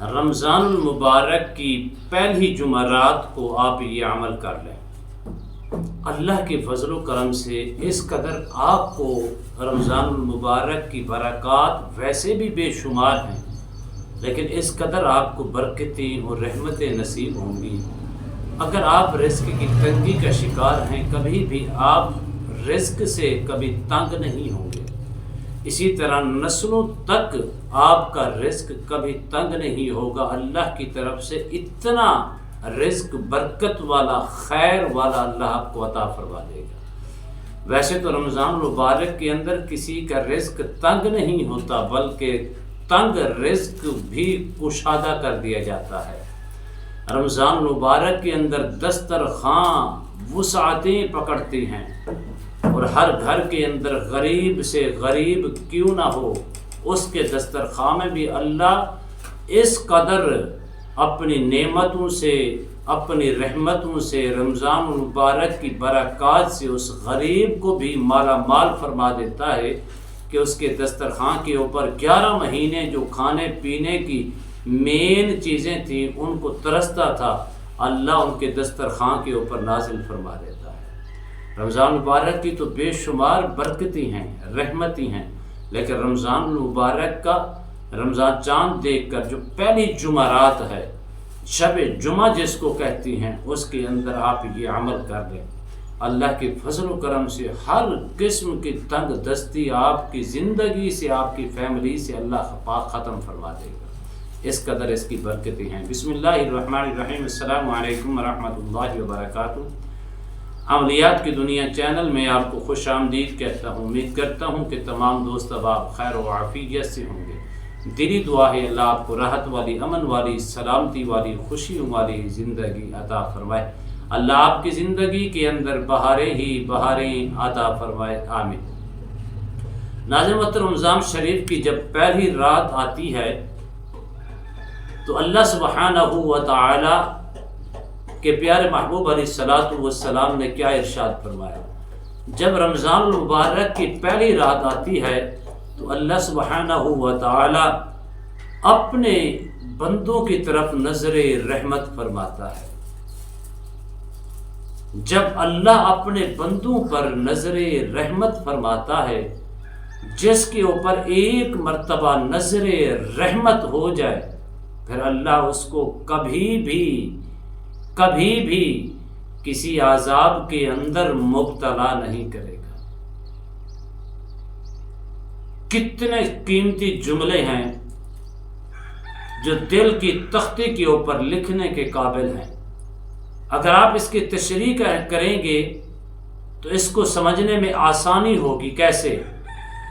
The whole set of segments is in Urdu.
رمضان المبارک کی پہلی جمعرات کو آپ یہ عمل کر لیں۔ اللہ کے فضل و کرم سے اس قدر آپ کو رمضان المبارک کی برکات ویسے بھی بے شمار ہیں، لیکن اس قدر آپ کو برکتیں اور رحمتیں نصیب ہوں گی۔ اگر آپ رزق کی تنگی کا شکار ہیں، کبھی بھی آپ رزق سے کبھی تنگ نہیں ہوں گے۔ اسی طرح نسلوں تک آپ کا رزق کبھی تنگ نہیں ہوگا۔ اللہ کی طرف سے اتنا رزق برکت والا، خیر والا اللہ آپ کو عطا فرما دے گا۔ ویسے تو رمضان المبارک کے اندر کسی کا رزق تنگ نہیں ہوتا، بلکہ تنگ رزق بھی کشادہ کر دیا جاتا ہے۔ رمضان المبارک کے اندر دسترخوان وسعتیں پکڑتی ہیں، اور ہر گھر کے اندر غریب سے غریب کیوں نہ ہو، اس کے دسترخوان میں بھی اللہ اس قدر اپنی نعمتوں سے، اپنی رحمتوں سے، رمضان المبارک کی برکات سے اس غریب کو بھی مالا مال فرما دیتا ہے کہ اس کے دسترخوان کے اوپر 11 مہینے جو کھانے پینے کی مین چیزیں تھیں ان کو ترستا تھا، اللہ ان کے دسترخوان کے اوپر نازل فرما دیتا ہے۔ رمضان مبارک کی تو بے شمار برکتیں ہیں، رحمتیں ہیں، لیکن رمضان المبارک کا رمضان چاند دیکھ کر جو پہلی جمعرات ہے، شب جمعہ جس کو کہتی ہیں، اس کے اندر آپ یہ عمل کر لیں۔ اللہ کے فضل و کرم سے ہر قسم کی تنگ دستی آپ کی زندگی سے، آپ کی فیملی سے اللہ پاک ختم فرما دے گا۔ اس قدر اس کی برکتیں ہیں۔ بسم اللہ الرحمن الرحیم۔ السلام علیکم ورحمۃ اللہ وبرکاتہ۔ عملیات کی دنیا چینل میں آپ کو خوش آمدید کہتا ہوں۔ امید کرتا ہوں کہ تمام دوست اب آپ خیر و عافیت سے ہوں گے۔ دلی دعا ہے اللہ آپ کو راحت والی، امن والی، سلامتی والی، خوشیوں والی زندگی عطا فرمائے۔ اللہ آپ کی زندگی کے اندر بہاریں ہی بہاریں عطا فرمائے، آمین۔ ناظرین محترم، رمضان شریف کی جب پہلی رات آتی ہے تو اللہ سبحانہ و تعالی کے پیارے محبوب علیہ الصلوۃ والسلام نے کیا ارشاد فرمایا؟ جب رمضان المبارک کی پہلی رات آتی ہے تو اللہ سبحانہ و تعالی اپنے بندوں کی طرف نظر رحمت فرماتا ہے۔ جب اللہ اپنے بندوں پر نظر رحمت فرماتا ہے، جس کے اوپر ایک مرتبہ نظر رحمت ہو جائے، پھر اللہ اس کو کبھی بھی کسی عذاب کے اندر مبتلا نہیں کرے گا۔ کتنے قیمتی جملے ہیں جو دل کی تختی کے اوپر لکھنے کے قابل ہیں۔ اگر آپ اس کی تشریح کریں گے تو اس کو سمجھنے میں آسانی ہوگی۔ کیسے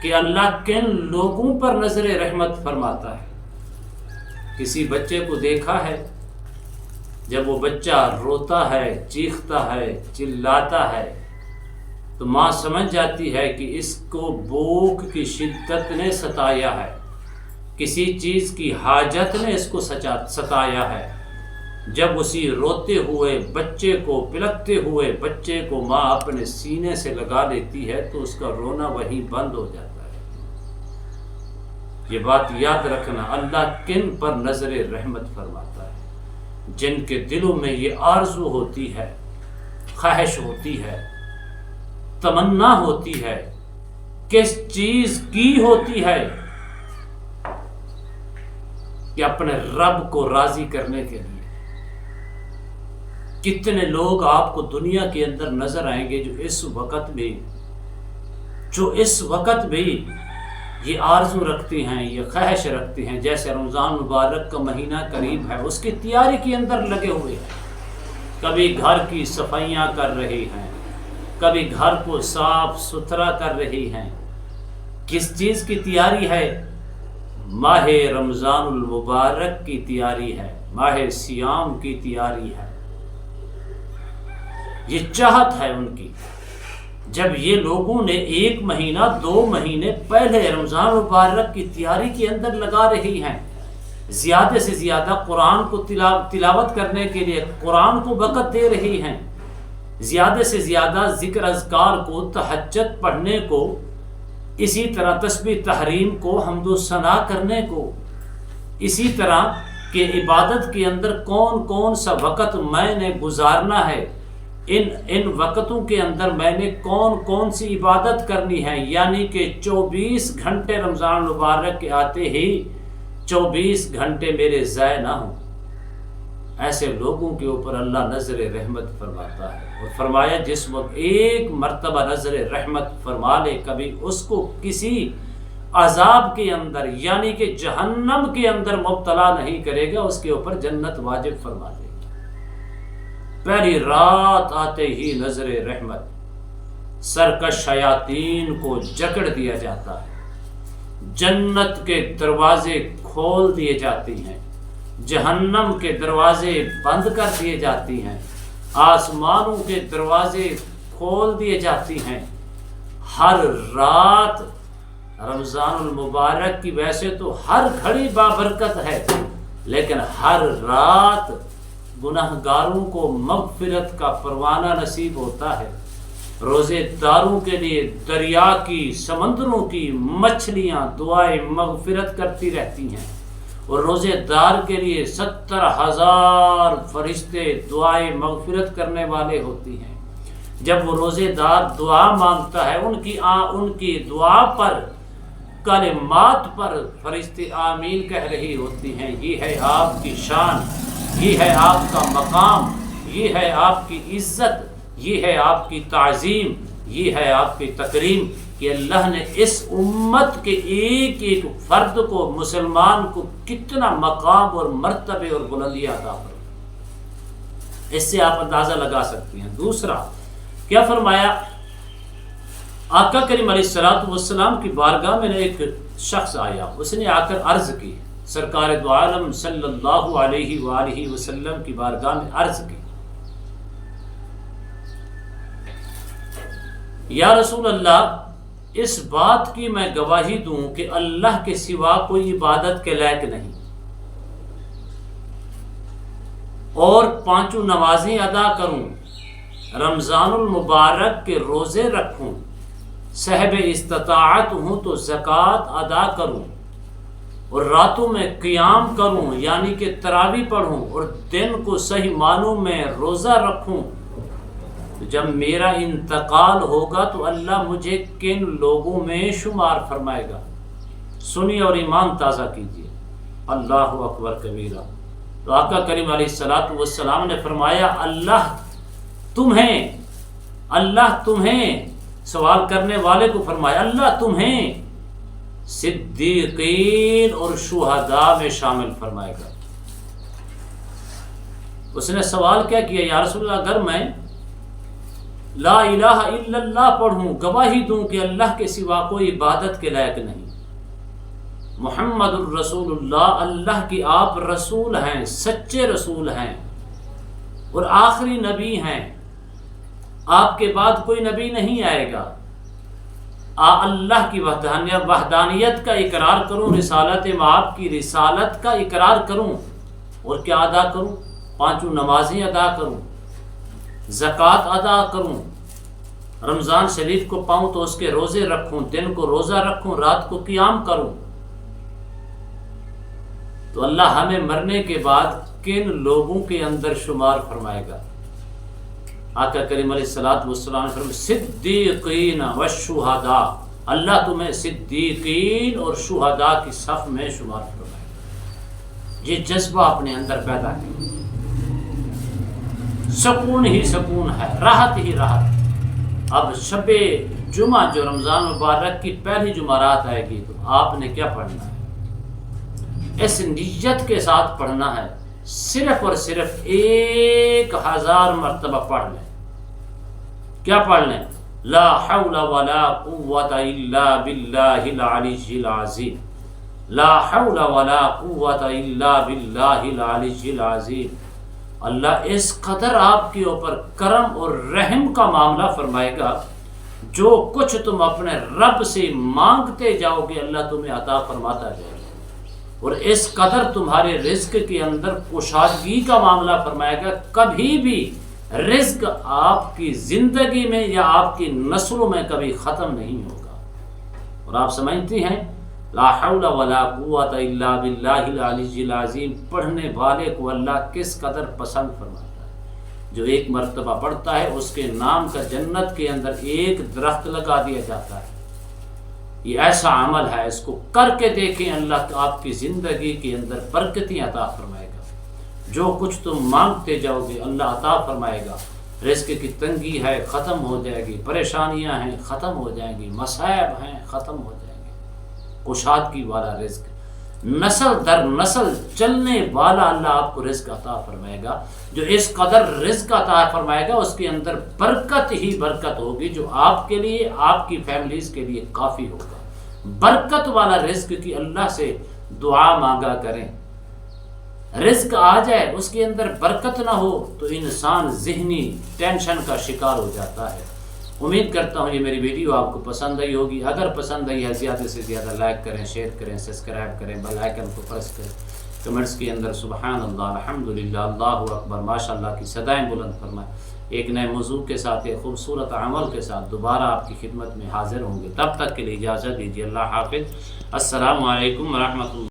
کہ اللہ کن لوگوں پر نظر رحمت فرماتا ہے۔ کسی بچے کو دیکھا ہے، جب وہ بچہ روتا ہے، چیختا ہے، چلاتا ہے، تو ماں سمجھ جاتی ہے کہ اس کو بھوک کی شدت نے ستایا ہے، کسی چیز کی حاجت نے اس کو ستایا ہے۔ جب اسی روتے ہوئے بچے کو، پلکتے ہوئے بچے کو ماں اپنے سینے سے لگا لیتی ہے تو اس کا رونا وہیں بند ہو جاتا ہے۔ یہ بات یاد رکھنا، اللہ کن پر نظر رحمت فرماتا ہے؟ جن کے دلوں میں یہ آرزو ہوتی ہے، خواہش ہوتی ہے، تمنا ہوتی ہے، کس چیز کی ہوتی ہے کہ اپنے رب کو راضی کرنے کے لیے۔ کتنے لوگ آپ کو دنیا کے اندر نظر آئیں گے جو اس وقت بھی یہ آرزو رکھتے ہیں، یہ خواہش رکھتے ہیں، جیسے رمضان مبارک کا مہینہ قریب ہے، اس کی تیاری کے اندر لگے ہوئے ہیں۔ کبھی گھر کی صفائیاں کر رہے ہیں، کبھی گھر کو صاف ستھرا کر رہی ہیں۔ کس چیز کی تیاری ہے؟ ماہ رمضان المبارک کی تیاری ہے، ماہ سیام کی تیاری ہے۔ یہ چاہت ہے ان کی۔ جب یہ لوگوں نے 1 مہینہ 2 مہینے پہلے رمضان مبارک کی تیاری کے اندر لگا رہی ہیں، زیادہ سے زیادہ قرآن کو تلاوت کرنے کے لیے قرآن کو وقت دے رہی ہیں، زیادہ سے زیادہ ذکر اذکار کو، تہجد پڑھنے کو، اسی طرح تسبیح تحریم کو، حمد و ثنا کرنے کو، اسی طرح کہ عبادت کے اندر کون کون سا وقت میں نے گزارنا ہے، ان وقتوں کے اندر میں نے کون کون سی عبادت کرنی ہے، یعنی کہ 24 گھنٹے رمضان المبارک کے آتے ہی 24 گھنٹے میرے ضائع نہ ہوں۔ ایسے لوگوں کے اوپر اللہ نظر رحمت فرماتا ہے، اور فرمایا جس وقت ایک مرتبہ نظر رحمت فرما لے کبھی اس کو کسی عذاب کے اندر یعنی کہ جہنم کے اندر مبتلا نہیں کرے گا، اس کے اوپر جنت واجب فرما دے گا۔ پہلی رات آتے ہی نظر رحمت سرکش شیاطین کو جکڑ دیا جاتا ہے، جنت کے دروازے کھول دیے جاتے ہیں، جہنم کے دروازے بند کر دیے جاتی ہیں، آسمانوں کے دروازے کھول دیے جاتی ہیں۔ ہر رات رمضان المبارک کی ویسے تو ہر گھڑی بابرکت ہے، لیکن ہر رات گناہگاروں کو مغفرت کا پروانہ نصیب ہوتا ہے۔ روزے داروں کے لیے دریا کی، سمندروں کی مچھلیاں دعائیں مغفرت کرتی رہتی ہیں، اور روزے دار کے لیے 70,000 فرشتے دعائیں مغفرت کرنے والے ہوتی ہیں۔ جب وہ روزے دار دعا مانگتا ہے، ان کی دعا پر، کلمات پر فرشتے آمین کہہ رہی ہوتی ہیں۔ یہ ہے آپ کی شان، یہ ہے آپ کا مقام، یہ ہے آپ کی عزت، یہ ہے آپ کی تعظیم، یہ ہے آپ کی تکریم کہ اللہ نے اس امت کے ایک ایک فرد کو، مسلمان کو کتنا مقام اور مرتبے اور بلندی عطا فرمائی۔ اس سے آپ اندازہ لگا سکتے ہیں۔ دوسرا کیا فرمایا؟ آقا کریم علیہ الصلوۃ والسلام کی بارگاہ میں ایک شخص آیا، اس نے آ کر عرض کی، سرکار دو عالم صلی اللہ علیہ وآلہ وسلم کی بارگاہ میں عرض کی، یا رسول اللہ، اس بات کی میں گواہی دوں کہ اللہ کے سوا کوئی عبادت کے لائق نہیں، اور 5 نمازیں ادا کروں، رمضان المبارک کے روزے رکھوں، صاحب استطاعت ہوں تو زکوٰۃ ادا کروں، اور راتوں میں قیام کروں یعنی کہ تراویح پڑھوں، اور دن کو صحیح معنوں میں روزہ رکھوں، تو جب میرا انتقال ہوگا تو اللہ مجھے کن لوگوں میں شمار فرمائے گا؟ سنیے اور ایمان تازہ کیجیے۔ اللہ اکبر کبیرہ۔ تو آقا کریم علیہ الصلوۃ والسلام نے فرمایا، اللہ تمہیں سوال کرنے والے کو فرمایا، اللہ تمہیں صدیقین اور شہداء میں شامل فرمائے گا۔ اس نے سوال کیا کیا؟ یا رسول اللہ، اگر میں لا الہ الا اللہ پڑھوں، گواہی دوں کہ اللہ کے سوا کوئی عبادت کے لائق نہیں، محمد الرسول اللہ، اللہ کی آپ رسول ہیں، سچے رسول ہیں اور آخری نبی ہیں، آپ کے بعد کوئی نبی نہیں آئے گا، اللہ کی وحدانیت کا اقرار کروں، رسالت آپ کی رسالت کا اقرار کروں، اور کیا ادا کروں؟ 5 نمازیں ادا کروں، زکوٰۃ ادا کروں، رمضان شریف کو پاؤں تو اس کے روزے رکھوں، دن کو روزہ رکھوں، رات کو قیام کروں، تو اللہ ہمیں مرنے کے بعد کن لوگوں کے اندر شمار فرمائے گا؟ آقا کریم علیہ الصلوۃ والسلام نے فرمایا، صدیقین والشہداء، اللہ تمہیں صدیقین اور شہداء کی صف میں شمار فرمائے گا۔ یہ جذبہ اپنے اندر پیدا کیا، سکون ہی سکون ہے، راحت ہی راحت۔ اب شب جمعہ جو رمضان مبارک کی پہلی جمعرات آئے گی، تو آپ نے کیا پڑھنا ہے؟ اس نیت کے ساتھ پڑھنا ہے، صرف اور صرف 1000 مرتبہ پڑھ لیں۔ کیا پڑھ لیں؟ لا حول ولا قوة الا باللہ العلی العظیم، لا حول ولا قوة الا باللہ العلی العظیم۔ اللہ اس قدر آپ کے اوپر کرم اور رحم کا معاملہ فرمائے گا، جو کچھ تم اپنے رب سے مانگتے جاؤ گے اللہ تمہیں عطا فرماتا جائے گا، اور اس قدر تمہارے رزق کے اندر کشادگی کا معاملہ فرمائے گا۔ کبھی بھی رزق آپ کی زندگی میں یا آپ کی نسلوں میں کبھی ختم نہیں ہوگا۔ اور آپ سمجھتی ہیں لا حول ولا قوت الا باللہ العلی العظیم پڑھنے والے کو اللہ کس قدر پسند فرماتا ہے۔ جو ایک مرتبہ پڑھتا ہے اس کے نام کا جنت کے اندر ایک درخت لگا دیا جاتا ہے۔ یہ ایسا عمل ہے، اس کو کر کے دیکھیں، اللہ آپ کی زندگی کے اندر برکتیں عطا فرمائے گا۔ جو کچھ تم مانگتے جاؤ گے اللہ عطا فرمائے گا۔ رزق کی تنگی ہے ختم ہو جائے گی، پریشانیاں ہیں ختم ہو جائیں گی، مصائب ہیں ختم ہو جائیں گے۔ کشادگی والا رزق، نسل در نسل چلنے والا اللہ آپ کو رزق عطا فرمائے گا۔ جو اس قدر رزق عطا فرمائے گا اس کے اندر برکت ہی برکت ہوگی، جو آپ کے لیے، آپ کی فیملیز کے لیے کافی ہوگا۔ برکت والا رزق کی اللہ سے دعا مانگا کریں۔ رزق آ جائے اس کے اندر برکت نہ ہو تو انسان ذہنی ٹینشن کا شکار ہو جاتا ہے۔ امید کرتا ہوں یہ میری ویڈیو آپ کو پسند آئی ہوگی۔ اگر پسند آئی ہے زیادہ سے زیادہ لائک کریں، شیئر کریں، سبسکرائب کریں، بیل آئیکن کو پریس کریں۔ کمنٹس کے اندر سبحان اللہ، الحمدللہ، اللہ اکبر، ماشاء اللہ کی صدائیں بلند فرمائیں۔ ایک نئے موضوع کے ساتھ، ایک خوبصورت عمل کے ساتھ دوبارہ آپ کی خدمت میں حاضر ہوں گے۔ تب تک کے لیے اجازت دیجیے، اللہ حافظ، السلام علیکم ورحمۃ اللہ۔